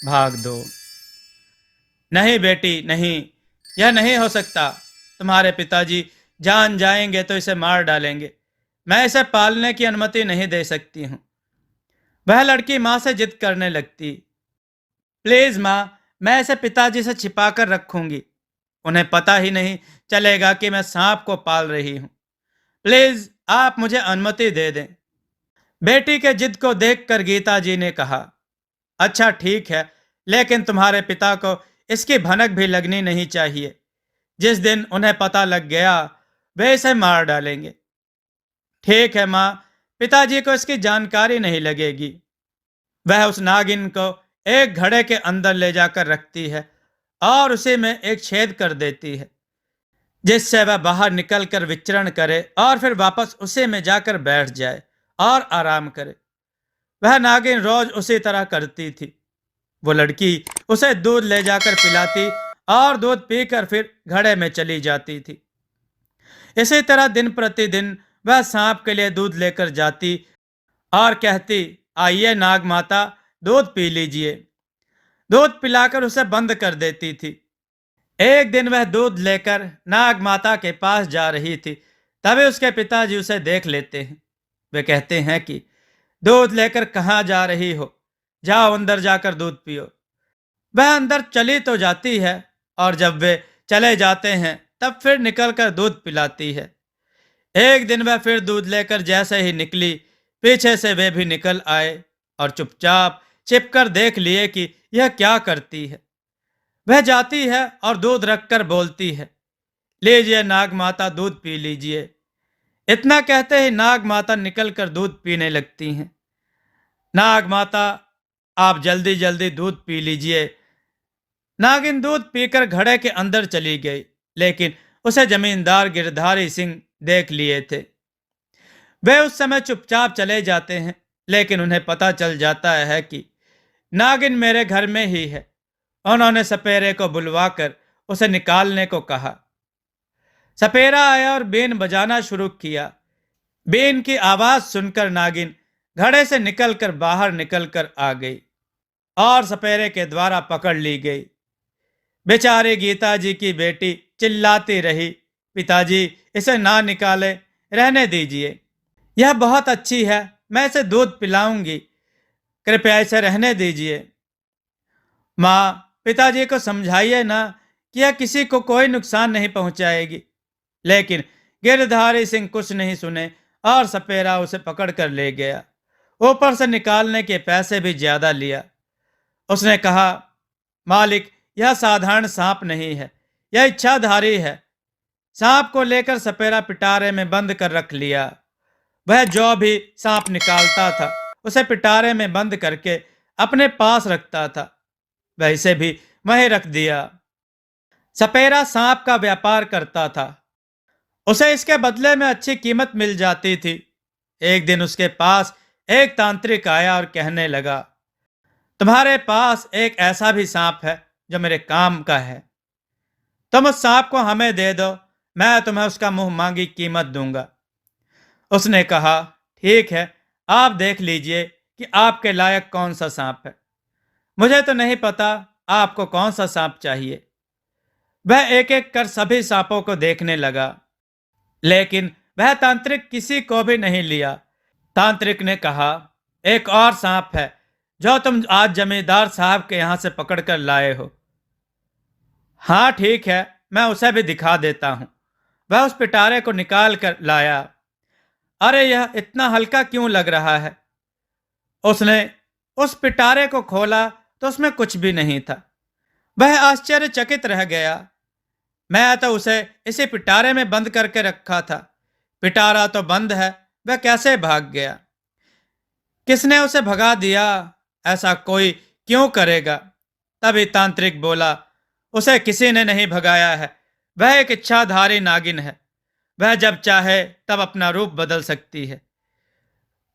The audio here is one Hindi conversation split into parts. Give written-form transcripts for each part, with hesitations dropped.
भाग दो। नहीं बेटी नहीं, यह नहीं हो सकता। तुम्हारे पिताजी जान जाएंगे तो इसे मार डालेंगे। मैं इसे पालने की अनुमति नहीं दे सकती हूँ। वह लड़की माँ से जिद करने लगती। प्लीज माँ, मैं इसे पिताजी से छिपा कर रखूंगी। उन्हें पता ही नहीं चलेगा कि मैं सांप को पाल रही हूँ। प्लीज आप मुझे अनुमति दे दें। बेटी के जिद को देखकर गीता जी ने कहा, अच्छा ठीक है, लेकिन तुम्हारे पिता को इसकी भनक भी लगनी नहीं चाहिए। जिस दिन उन्हें पता लग गया, वे इसे मार डालेंगे। ठीक है माँ, पिताजी को इसकी जानकारी नहीं लगेगी। वह उस नागिन को एक घड़े के अंदर ले जाकर रखती है और उसी में एक छेद कर देती है, जिससे वह बाहर निकलकर विचरण करे और फिर वापस उसी में जाकर बैठ जाए और आराम करे। वह नागिन रोज उसी तरह करती थी। वो लड़की उसे दूध ले जाकर पिलाती और दूध पीकर फिर घड़े में चली जाती थी। इसी तरह दिन प्रतिदिन वह सांप के लिए दूध लेकर जाती और कहती, आइए नाग माता, दूध पी लीजिए। दूध पिलाकर उसे बंद कर देती थी। एक दिन वह दूध लेकर नाग माता के पास जा रही थी, तभी उसके पिताजी उसे देख लेते हैं। वे कहते हैं कि दूध लेकर कहाँ जा रही हो, जाओ अंदर जाकर दूध पियो। वह अंदर चली तो जाती है और जब वे चले जाते हैं तब फिर निकलकर दूध पिलाती है। एक दिन वह फिर दूध लेकर जैसे ही निकली, पीछे से वे भी निकल आए और चुपचाप छिपकर देख लिए कि यह क्या करती है। वह जाती है और दूध रखकर बोलती है, लीजिए नाग माता, दूध पी लीजिए। इतना कहते ही नाग माता निकलकर दूध पीने लगती हैं। नाग माता, आप जल्दी जल्दी दूध पी लीजिए। नागिन दूध पीकर घड़े के अंदर चली गई, लेकिन उसे जमींदार गिरधारी सिंह देख लिए थे। वे उस समय चुपचाप चले जाते हैं, लेकिन उन्हें पता चल जाता है कि नागिन मेरे घर में ही है। उन्होंने सपेरे को बुलवाकर उसे निकालने को कहा। सपेरा आया और बीन बजाना शुरू किया। बीन की आवाज सुनकर नागिन घड़े से निकलकर बाहर निकलकर आ गई और सपेरे के द्वारा पकड़ ली गई। बेचारी गीता जी की बेटी चिल्लाती रही, पिताजी इसे ना निकाले, रहने दीजिए। यह बहुत अच्छी है, मैं इसे दूध पिलाऊंगी, कृपया इसे रहने दीजिए। माँ, पिताजी को समझाइए ना कि यह किसी को कोई नुकसान नहीं पहुंचाएगी। लेकिन गिरधारी सिंह कुछ नहीं सुने और सपेरा उसे पकड़ कर ले गया। ऊपर से निकालने के पैसे भी ज्यादा लिया। उसने कहा, मालिक, यह साधारण सांप नहीं है, यह इच्छाधारी है। सांप को लेकर सपेरा पिटारे में बंद कर रख लिया। वह जो भी सांप निकालता था उसे पिटारे में बंद करके अपने पास रखता था। वैसे भी वहीं रख दिया। सपेरा सांप का व्यापार करता था। उसे इसके बदले में अच्छी कीमत मिल जाती थी। एक दिन उसके पास एक तांत्रिक आया और कहने लगा, तुम्हारे पास एक ऐसा भी सांप है जो मेरे काम का है। तुम उस सांप को हमें दे दो, मैं तुम्हें उसका मुंह मांगी कीमत दूंगा। उसने कहा, ठीक है, आप देख लीजिए कि आपके लायक कौन सा सांप है। मुझे तो नहीं पता आपको कौन सा सांप चाहिए। वह एक एक कर सभी सांपों को देखने लगा, लेकिन वह तांत्रिक किसी को भी नहीं लिया। तांत्रिक ने कहा, एक और सांप है जो तुम आज जमींदार साहब के यहां से पकड़ कर लाए हो। हाँ ठीक है, मैं उसे भी दिखा देता हूं। वह उस पिटारे को निकाल कर लाया। अरे, यह इतना हल्का क्यों लग रहा है? उसने उस पिटारे को खोला तो उसमें कुछ भी नहीं था। वह आश्चर्यचकित रह गया। मैं तो उसे इसी पिटारे में बंद करके रखा था। पिटारा तो बंद है, वह कैसे भाग गया? किसने उसे भगा दिया? ऐसा कोई क्यों करेगा? तभी तांत्रिक बोला, उसे किसी ने नहीं भगाया है। वह एक इच्छाधारी नागिन है। वह जब चाहे तब अपना रूप बदल सकती है।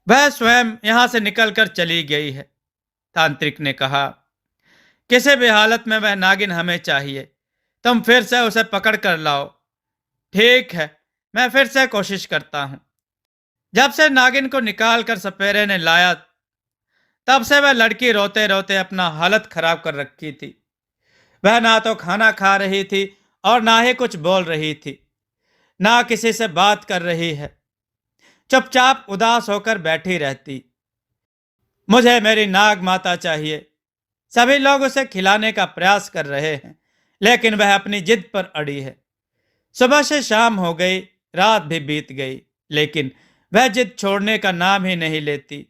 वह स्वयं यहां से निकलकर चली गई है। तांत्रिक ने कहा, किसी भी हालत में वह नागिन हमें चाहिए। तुम फिर से उसे पकड़ कर लाओ। ठीक है, मैं फिर से कोशिश करता हूं। जब से नागिन को निकाल कर सपेरे ने लाया, तब से वह लड़की रोते रोते अपना हालत खराब कर रखी थी। वह ना तो खाना खा रही थी और ना ही कुछ बोल रही थी, ना किसी से बात कर रही है। चुपचाप उदास होकर बैठी रहती। मुझे मेरी नाग माता चाहिए। सभी लोग उसे खिलाने का प्रयास कर रहे हैं, लेकिन वह अपनी जिद पर अड़ी है। सुबह से शाम हो गई, रात भी बीत गई, लेकिन वह जिद छोड़ने का नाम ही नहीं लेती।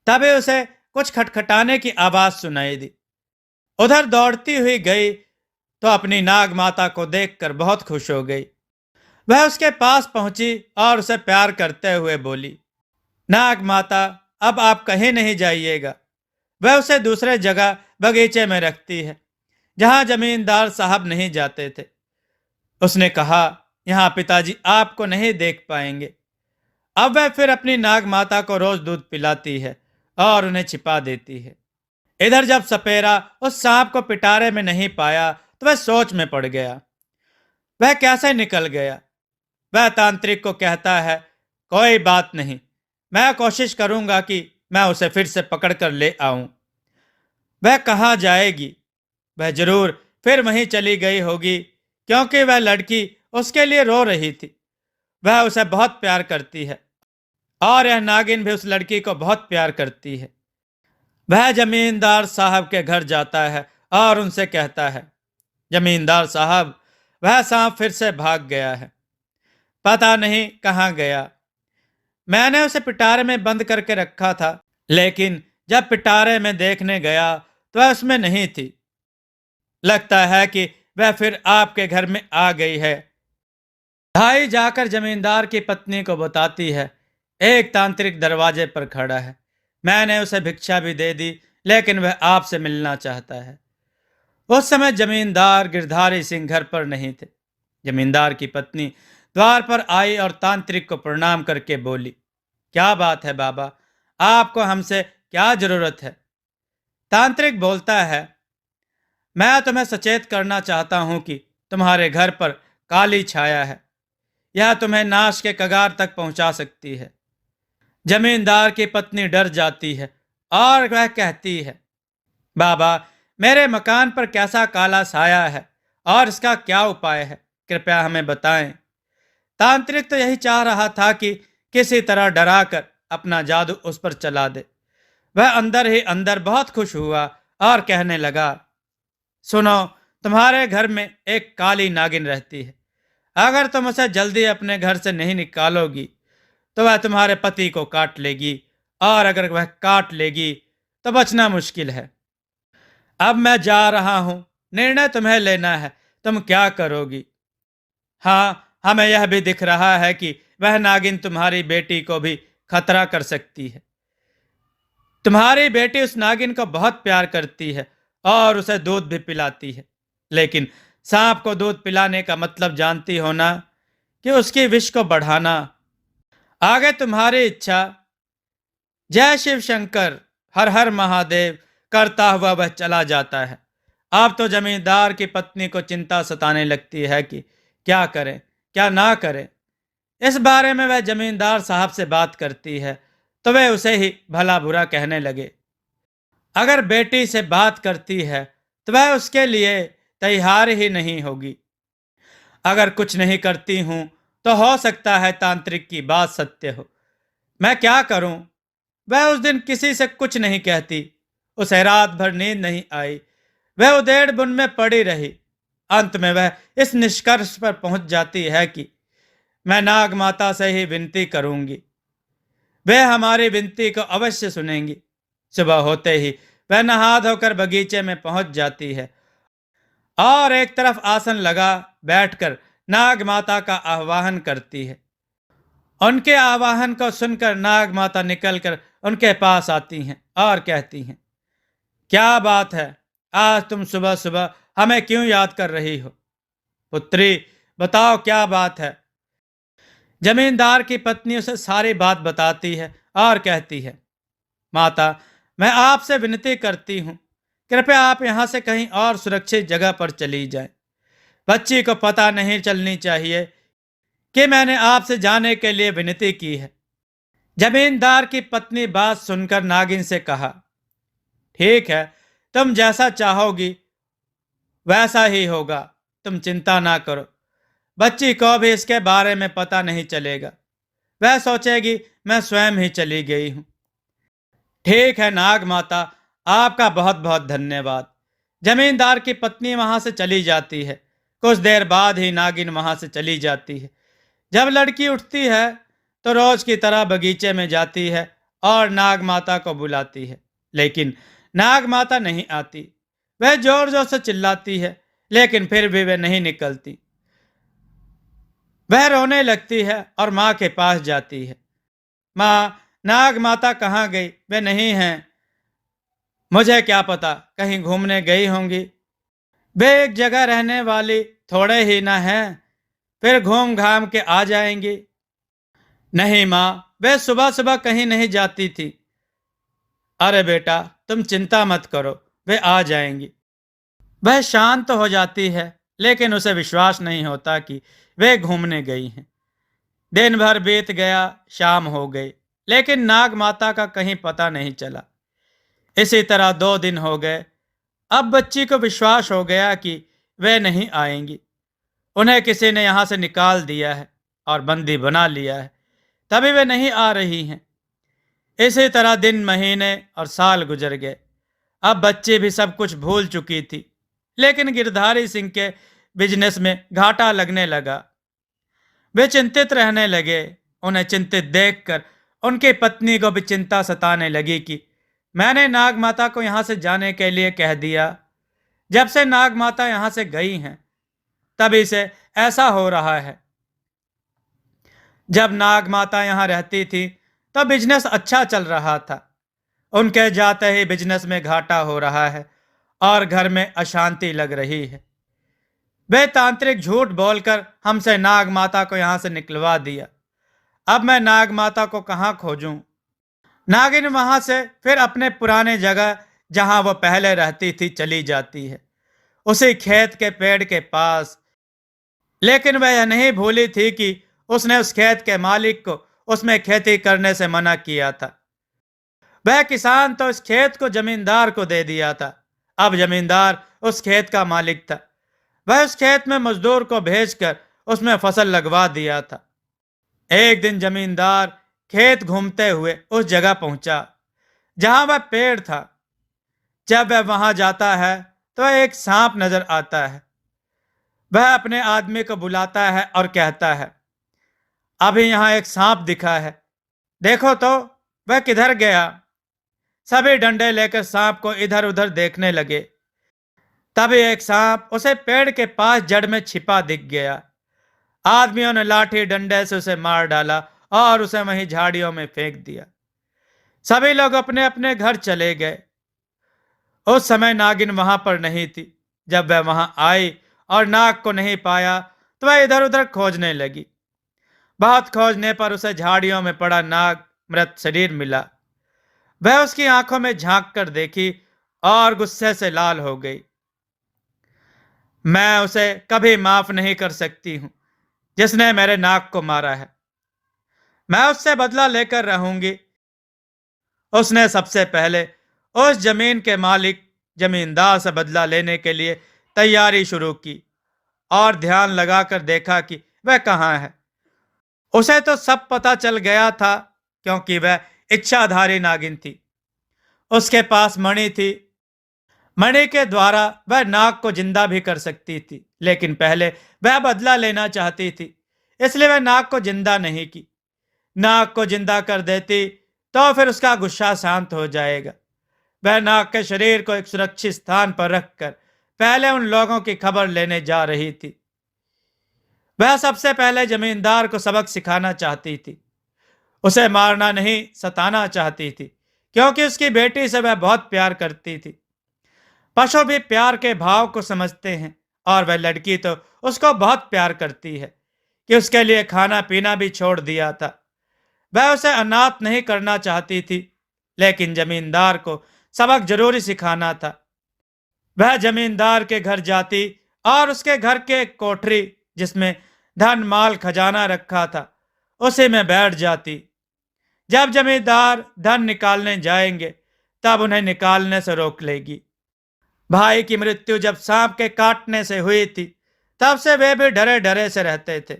तभी उसे कुछ खटखटाने की आवाज सुनाई दी। उधर दौड़ती हुई गई तो अपनी नाग माता को देखकर बहुत खुश हो गई। वह उसके पास पहुंची और उसे प्यार करते हुए बोली, नाग माता, अब आप कहीं नहीं जाइएगा। वह उसे दूसरे जगह बगीचे में रखती है, जहां जमींदार साहब नहीं जाते थे। उसने कहा, यहाँ पिताजी आपको नहीं देख पाएंगे। अब वह फिर अपनी नाग माता को रोज दूध पिलाती है और उन्हें छिपा देती है। इधर जब सपेरा उस सांप को पिटारे में नहीं पाया तो वह सोच में पड़ गया। वह कैसे निकल गया? वह तांत्रिक को कहता है, कोई बात नहीं, मैं कोशिश करूंगा कि मैं उसे फिर से पकड़ कर ले आऊं। वह कहाँ जाएगी? वह जरूर फिर वहीं चली गई होगी, क्योंकि वह लड़की उसके लिए रो रही थी। वह उसे बहुत प्यार करती है और यह नागिन भी उस लड़की को बहुत प्यार करती है। वह जमींदार साहब के घर जाता है और उनसे कहता है, जमींदार साहब, वह सांप फिर से भाग गया है। पता नहीं कहाँ गया। मैंने उसे पिटारे में बंद करके रखा था, लेकिन जब पिटारे में देखने गया तो वह उसमें नहीं थी। लगता है कि वह फिर आपके घर में आ गई है। भाई जाकर जमींदार की पत्नी को बताती है, एक तांत्रिक दरवाजे पर खड़ा है। मैंने उसे भिक्षा भी दे दी, लेकिन वह आपसे मिलना चाहता है। उस समय जमींदार गिरधारी सिंह घर पर नहीं थे। जमींदार की पत्नी द्वार पर आई और तांत्रिक को प्रणाम करके बोली, क्या बात है बाबा, आपको हमसे क्या जरूरत है? तांत्रिक बोलता है, मैं तुम्हें सचेत करना चाहता हूं कि तुम्हारे घर पर काली छाया है। यह तुम्हें नाश के कगार तक पहुंचा सकती है। जमींदार की पत्नी डर जाती है और वह कहती है, बाबा, मेरे मकान पर कैसा काला साया है और इसका क्या उपाय है? कृपया हमें बताएं। तांत्रिक तो यही चाह रहा था कि किसी तरह डराकर अपना जादू उस पर चला दे। वह अंदर ही अंदर बहुत खुश हुआ और कहने लगा, सुनो, तुम्हारे घर में एक काली नागिन रहती है। अगर तुम उसे जल्दी अपने घर से नहीं निकालोगी तो वह तुम्हारे पति को काट लेगी, और अगर वह काट लेगी तो बचना मुश्किल है। अब मैं जा रहा हूं, निर्णय तुम्हें लेना है, तुम क्या करोगी? हाँ, हमें यह भी दिख रहा है कि वह नागिन तुम्हारी बेटी को भी खतरा कर सकती है। तुम्हारी बेटी उस नागिन को बहुत प्यार करती है और उसे दूध भी पिलाती है, लेकिन सांप को दूध पिलाने का मतलब जानती हो ना, कि उसकी विष को बढ़ाना। आगे तुम्हारी इच्छा। जय शिव शंकर, हर हर महादेव करता हुआ वह चला जाता है। अब तो जमींदार की पत्नी को चिंता सताने लगती है कि क्या करें क्या ना करें। इस बारे में वह जमींदार साहब से बात करती है तो वे उसे ही भला बुरा कहने लगे। अगर बेटी से बात करती है तो वह उसके लिए तैयार ही नहीं होगी। अगर कुछ नहीं करती हूं तो हो सकता है तांत्रिक की बात सत्य हो। मैं क्या करूं? वह उस दिन किसी से कुछ नहीं कहती। उसे रात भर नींद नहीं आई। वह उधेड़ बुन में पड़ी रही। अंत में वह इस निष्कर्ष पर पहुंच जाती है कि मैं नाग माता से ही विनती करूंगी, वे हमारी विनती को अवश्य सुनेंगी। सुबह होते ही वह नहा धोकर बगीचे में पहुंच जाती है और एक तरफ आसन लगा बैठकर नाग माता का आह्वान करती है। उनके आह्वान को सुनकर नाग माता निकलकर उनके पास आती हैं और कहती हैं, क्या बात है, आज तुम सुबह सुबह हमें क्यों याद कर रही हो? पुत्री, बताओ क्या बात है? जमींदार की पत्नी उसे सारी बात बताती है और कहती है, माता, मैं आपसे विनती करती हूँ, कृपया आप यहाँ से कहीं और सुरक्षित जगह पर चली जाएं। बच्ची को पता नहीं चलनी चाहिए कि मैंने आपसे जाने के लिए विनती की है। जमींदार की पत्नी बात सुनकर नागिन से कहा, ठीक है, तुम जैसा चाहोगी वैसा ही होगा, तुम चिंता ना करो। बच्ची को भी इसके बारे में पता नहीं चलेगा, वह सोचेगी मैं स्वयं ही चली गई हूं। ठीक है नाग माता, आपका बहुत बहुत धन्यवाद। जमींदार की पत्नी वहां से चली जाती है। कुछ देर बाद ही नागिन वहां से चली जाती है। जब लड़की उठती है तो रोज की तरह बगीचे में जाती है और नाग माता को बुलाती है, लेकिन नाग माता नहीं आती। वह जोर जोर से चिल्लाती है, लेकिन फिर भी वह नहीं निकलती। वह रोने लगती है और माँ के पास जाती है। माँ, नाग माता कहाँ गई? वे नहीं हैं। मुझे क्या पता, कहीं घूमने गई होंगी। वे एक जगह रहने वाली थोड़े ही ना हैं, फिर घूम घाम के आ जाएंगी। नहीं माँ, वे सुबह सुबह कहीं नहीं जाती थी। अरे बेटा, तुम चिंता मत करो, वे आ जाएंगी। वह शांत हो जाती है, लेकिन उसे विश्वास नहीं होता कि वे घूमने गई हैं। दिन भर बीत गया, शाम हो गई, लेकिन नाग माता का कहीं पता नहीं चला। इसी तरह 2 दिन हो गए। अब बच्ची को विश्वास हो गया कि वे नहीं आएंगी। उन्हें किसी ने यहाँ से निकाल दिया है और बंदी बना लिया है, तभी वे नहीं आ रही हैं। इसी तरह दिन, महीने और साल गुजर गए। अब बच्ची भी सब कुछ भूल चुकी थी, लेकिन गिरधारी सिंह के बिजनेस में घाटा लगने लगा। वे चिंतित रहने लगे। उन्हें चिंतित देखकर उनकी पत्नी को भी चिंता सताने लगी कि मैंने नाग माता को यहाँ से जाने के लिए कह दिया। जब से नाग माता यहाँ से गई हैं, तभी से ऐसा हो रहा है। जब नाग माता यहाँ रहती थी तो बिजनेस अच्छा चल रहा था। उनके जाते ही बिजनेस में घाटा हो रहा है और घर में अशांति लग रही है। वे तांत्रिक झूठ बोलकर हमसे नाग माता को यहाँ से निकलवा दिया। अब मैं नाग माता को कहाँ खोजूं? नागिन वहां से फिर अपने पुराने जगह जहां वो पहले रहती थी चली जाती है, उसी खेत के पेड़ के पास। लेकिन वह यह नहीं भूली थी कि उसने उस खेत के मालिक को उसमें खेती करने से मना किया था। वह किसान तो इस खेत को जमींदार को दे दिया था। अब जमींदार उस खेत का मालिक था। वह उस खेत में मजदूर को भेजकर उसमें फसल लगवा दिया था। एक दिन जमींदार खेत घूमते हुए उस जगह पहुंचा जहां वह पेड़ था। जब वह वहां जाता है तो एक सांप नजर आता है। वह अपने आदमी को बुलाता है और कहता है, अभी यहां एक सांप दिखा है, देखो तो वह किधर गया। सभी डंडे लेकर सांप को इधर उधर देखने लगे। तभी एक सांप उसे पेड़ के पास जड़ में छिपा दिख गया। आदमियों ने लाठी डंडे से उसे मार डाला और उसे वहीं झाड़ियों में फेंक दिया। सभी लोग अपने अपने घर चले गए। उस समय नागिन वहां पर नहीं थी। जब वह वहां आई और नाग को नहीं पाया तो वह इधर उधर खोजने लगी। बहुत खोजने पर उसे झाड़ियों में पड़ा नाग मृत शरीर मिला। वह उसकी आंखों में झांक कर देखी और गुस्से से लाल हो गई। मैं उसे कभी माफ नहीं कर सकती हूं जिसने मेरे नाग को मारा है। मैं उससे बदला लेकर रहूंगी। उसने सबसे पहले उस जमीन के मालिक जमींदार से बदला लेने के लिए तैयारी शुरू की और ध्यान लगाकर देखा कि वह कहाँ है। उसे तो सब पता चल गया था, क्योंकि वह इच्छाधारी नागिन थी। उसके पास मणि थी। मणि के द्वारा वह नाग को जिंदा भी कर सकती थी, लेकिन पहले वह बदला लेना चाहती थी, इसलिए वह नाग को जिंदा नहीं की। नाग को जिंदा कर देती तो फिर उसका गुस्सा शांत हो जाएगा। वह नाग के शरीर को एक सुरक्षित स्थान पर रखकर पहले उन लोगों की खबर लेने जा रही थी। वह सबसे पहले जमींदार को सबक सिखाना चाहती थी। उसे मारना नहीं, सताना चाहती थी, क्योंकि उसकी बेटी से वह बहुत प्यार करती थी। पशु भी प्यार के भाव को समझते हैं और वह लड़की तो उसको बहुत प्यार करती है कि उसके लिए खाना पीना भी छोड़ दिया था। वह उसे अनाथ नहीं करना चाहती थी, लेकिन जमींदार को सबक जरूरी सिखाना था। वह जमींदार के घर जाती और उसके घर के एक कोठरी जिसमें धन माल खजाना रखा था, उसी में बैठ जाती। जब जमींदार धन निकालने जाएंगे तब उन्हें निकालने से रोक लेगी। भाई की मृत्यु जब सांप के काटने से हुई थी तब से वे भी डरे डरे से रहते थे।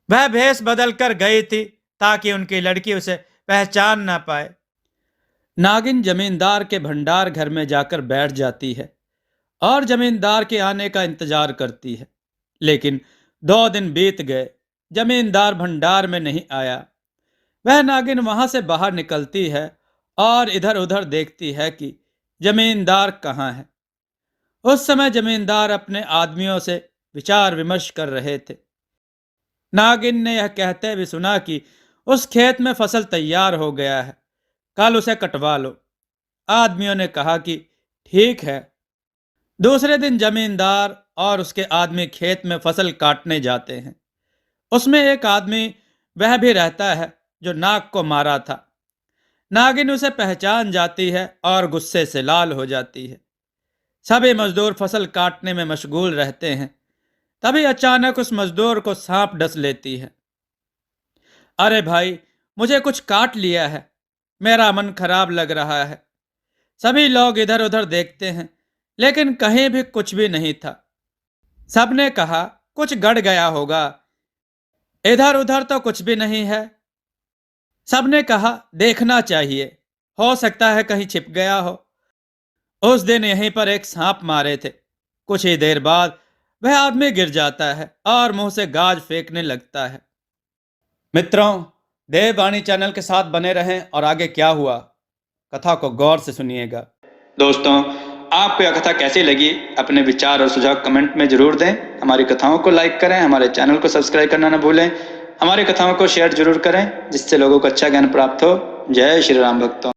वह भेष बदल कर गई थी ताकि उनकी लड़की उसे पहचान ना पाए। नागिन जमींदार के भंडार घर में जाकर बैठ जाती है और जमींदार के आने का इंतजार करती है। लेकिन 2 दिन बीत गए, जमींदार भंडार में नहीं आया। वह नागिन वहां से बाहर निकलती है और इधर उधर देखती है कि जमींदार कहाँ है। उस समय जमींदार अपने आदमियों से विचार विमर्श कर रहे थे। नागिन ने यह कहते भी सुना कि उस खेत में फसल तैयार हो गया है, कल उसे कटवा लो। आदमियों ने कहा कि ठीक है। दूसरे दिन जमींदार और उसके आदमी खेत में फसल काटने जाते हैं। उसमें एक आदमी वह भी रहता है जो नाग को मारा था। नागिन उसे पहचान जाती है और गुस्से से लाल हो जाती है। सभी मजदूर फसल काटने में मशगूल रहते हैं। तभी अचानक उस मजदूर को सांप डस लेती है। अरे भाई, मुझे कुछ काट लिया है, मेरा मन खराब लग रहा है। सभी लोग इधर उधर देखते हैं लेकिन कहीं भी कुछ भी नहीं था। सबने कहा कुछ गड़ गया होगा, इधर उधर तो कुछ भी नहीं है। सबने कहा देखना चाहिए, हो सकता है कहीं छिप गया हो। उस दिन यहीं पर एक सांप मारे थे। कुछ ही देर बाद वह आदमी गिर जाता है और मुंह से गाज फेंकने लगता है। मित्रों, देववाणी चैनल के साथ बने रहें और आगे क्या हुआ कथा को गौर से सुनिएगा। दोस्तों, आपको यह कथा कैसी लगी अपने विचार और सुझाव कमेंट में जरूर दें। हमारी कथाओं को लाइक करें, हमारे चैनल को सब्सक्राइब करना न भूलें। हमारी कथाओं को शेयर जरूर करें जिससे लोगों को अच्छा ज्ञान प्राप्त हो। जय श्री राम भक्तों।